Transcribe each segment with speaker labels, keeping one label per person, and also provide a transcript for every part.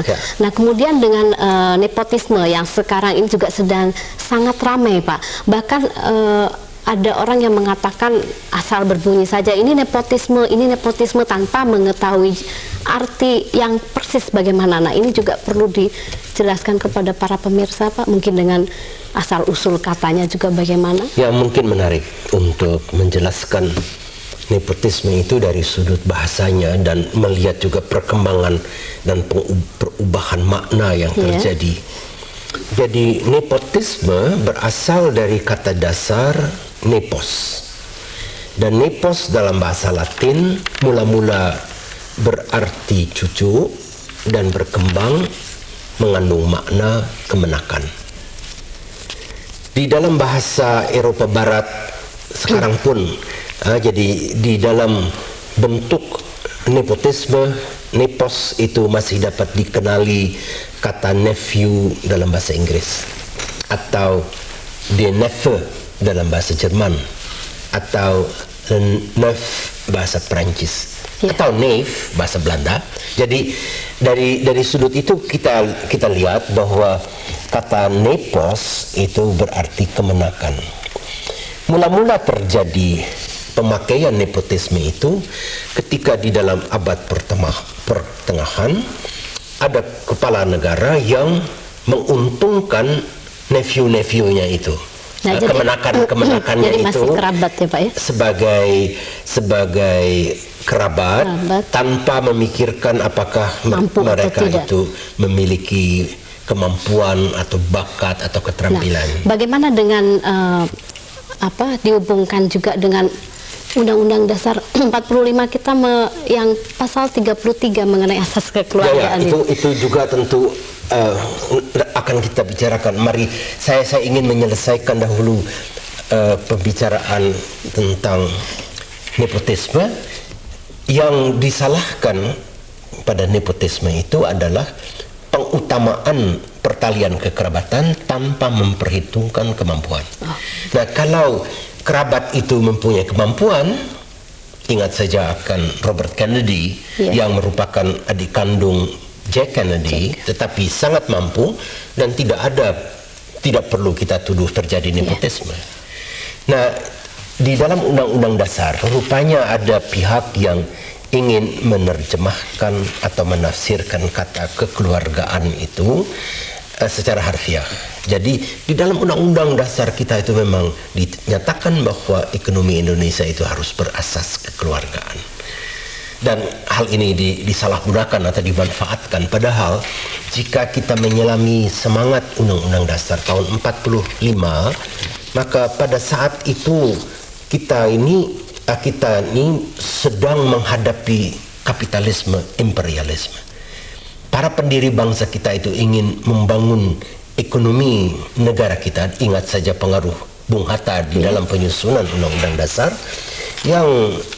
Speaker 1: Ya.
Speaker 2: Nah, kemudian dengan nepotisme yang sekarang ini juga sedang sangat ramai, Pak. Bahkan ada orang yang mengatakan asal berbunyi saja ini nepotisme tanpa mengetahui arti yang persis bagaimana. Nah, ini juga perlu dijelaskan kepada para pemirsa, Pak. Mungkin dengan asal usul katanya juga bagaimana?
Speaker 1: Ya, mungkin menarik untuk menjelaskan nepotisme itu dari sudut bahasanya dan melihat juga perkembangan dan perubahan makna yang terjadi. Jadi nepotisme berasal dari kata dasar nepos. Dan nepos dalam bahasa Latin mula-mula berarti cucu dan berkembang mengandung makna kemenakan. Di dalam bahasa Eropa Barat sekarang pun jadi di dalam bentuk nepotisme, nepos itu masih dapat dikenali kata nephew dalam bahasa Inggris, atau de Neffe dalam bahasa Jerman, atau neuf bahasa Perancis, atau neef bahasa Belanda. Jadi dari sudut itu kita lihat bahwa kata nepos itu berarti kemenakan. Mula-mula terjadi pemakaian nepotisme itu ketika di dalam abad pertengahan ada kepala negara yang menguntungkan nephew-nephewnya itu.
Speaker 2: Nah,
Speaker 1: kemenakannya
Speaker 2: jadi
Speaker 1: itu
Speaker 2: masih kerabat ya, Pak, ya?
Speaker 1: sebagai kerabat tanpa memikirkan apakah mereka itu memiliki kemampuan atau bakat atau keterampilan.
Speaker 2: Nah, bagaimana dengan dihubungkan juga dengan Undang-Undang Dasar 45 kita yang pasal 33 mengenai asas kekeluargaan.
Speaker 1: Itu juga tentu akan kita bicarakan. Mari saya ingin menyelesaikan dahulu pembicaraan tentang nepotisme. Yang disalahkan pada nepotisme itu adalah pengutamaan pertalian kekerabatan tanpa memperhitungkan kemampuan. Nah, kalau kerabat itu mempunyai kemampuan, ingat saja akan Robert Kennedy yang merupakan adik kandung Jack Kennedy, tetapi sangat mampu dan tidak perlu kita tuduh terjadi nepotisme. Nah, di dalam Undang-Undang Dasar rupanya ada pihak yang ingin menerjemahkan atau menafsirkan kata kekeluargaan itu secara harfiah. Jadi di dalam Undang-Undang Dasar kita itu memang dinyatakan bahwa ekonomi Indonesia itu harus berasas kekeluargaan. Dan hal ini disalahgunakan atau dimanfaatkan. Padahal jika kita menyelami semangat Undang-Undang Dasar tahun 45, maka pada saat itu kita ini sedang menghadapi kapitalisme imperialisme. Para pendiri bangsa kita itu ingin membangun ekonomi negara kita. Ingat saja pengaruh Bung Hatta di dalam penyusunan Undang-Undang Dasar yang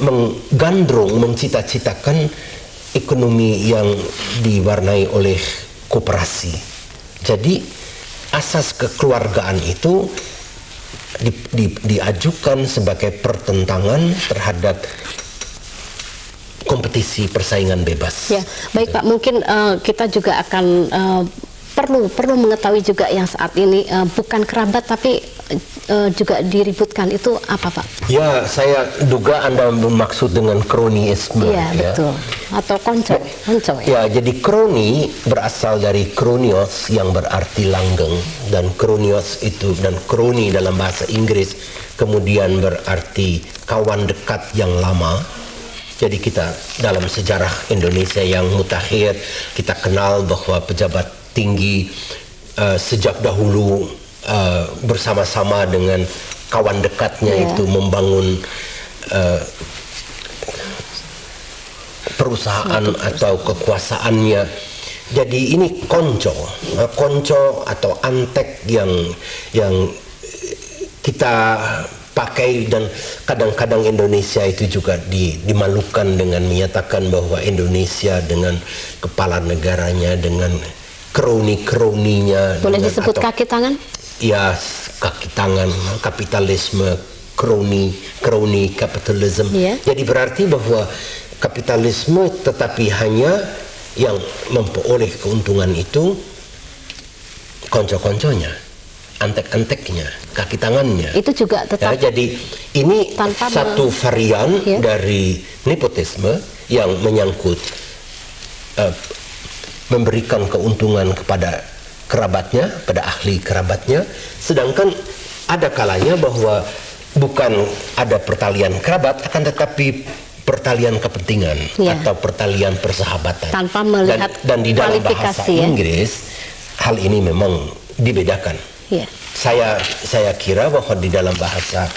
Speaker 1: menggandrung, mencita-citakan ekonomi yang diwarnai oleh koperasi. Jadi asas kekeluargaan itu diajukan sebagai pertentangan terhadap kompetisi persaingan bebas.
Speaker 2: Ya, baik Pak, mungkin kita juga akan perlu mengetahui juga yang saat ini bukan kerabat tapi juga diributkan, itu apa Pak?
Speaker 1: Ya, saya duga Anda bermaksud dengan kroniisme.
Speaker 2: Iya, betul. Atau konco
Speaker 1: ya. Jadi kroni berasal dari kronios yang berarti langgeng, dan kronios itu dan kroni dalam bahasa Inggris kemudian berarti kawan dekat yang lama. Jadi kita dalam sejarah Indonesia yang mutakhir kita kenal bahwa pejabat tinggi sejak dahulu bersama-sama dengan kawan dekatnya itu membangun perusahaan atau kekuasaannya. Jadi ini konco atau antek yang kita pakai, dan kadang-kadang Indonesia itu juga dimalukan dengan menyatakan bahwa Indonesia dengan kepala negaranya, dengan kroni-kroninya.
Speaker 2: Boleh disebut kaki tangan?
Speaker 1: Ya, kaki tangan, kapitalisme, kroni kapitalisme. Jadi berarti bahwa kapitalisme tetapi hanya yang memperoleh keuntungan itu konco-konconya, antek-anteknya, kaki tangannya.
Speaker 2: Itu juga tetap
Speaker 1: ya, jadi ini satu varian dari nepotisme yang menyangkut memberikan keuntungan kepada kerabatnya, pada ahli kerabatnya, sedangkan ada kalanya bahwa bukan ada pertalian kerabat, akan tetapi pertalian kepentingan atau pertalian persahabatan.
Speaker 2: Tanpa melihat
Speaker 1: dan di dalam bahasa Inggris hal ini memang dibedakan. Saya kira bahwa di dalam bahasa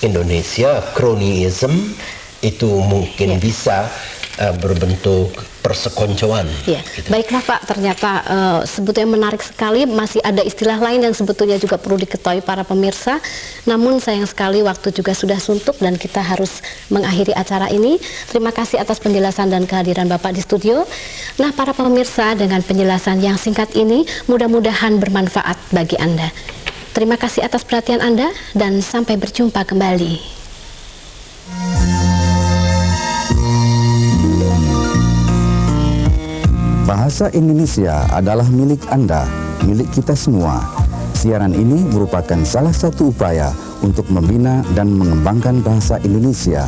Speaker 1: Indonesia cronyism itu mungkin bisa berbentuk persekoncoan.
Speaker 2: Gitu. Baiklah Pak, ternyata sebetulnya menarik sekali, masih ada istilah lain yang sebetulnya juga perlu diketahui para pemirsa. Namun sayang sekali waktu juga sudah suntuk dan kita harus mengakhiri acara ini. Terima kasih atas penjelasan dan kehadiran Bapak di studio. Nah para pemirsa, dengan penjelasan yang singkat ini mudah-mudahan bermanfaat bagi Anda. Terima kasih atas perhatian Anda dan sampai berjumpa kembali.
Speaker 3: Bahasa Indonesia adalah milik Anda, milik kita semua. Siaran ini merupakan salah satu upaya untuk membina dan mengembangkan bahasa Indonesia.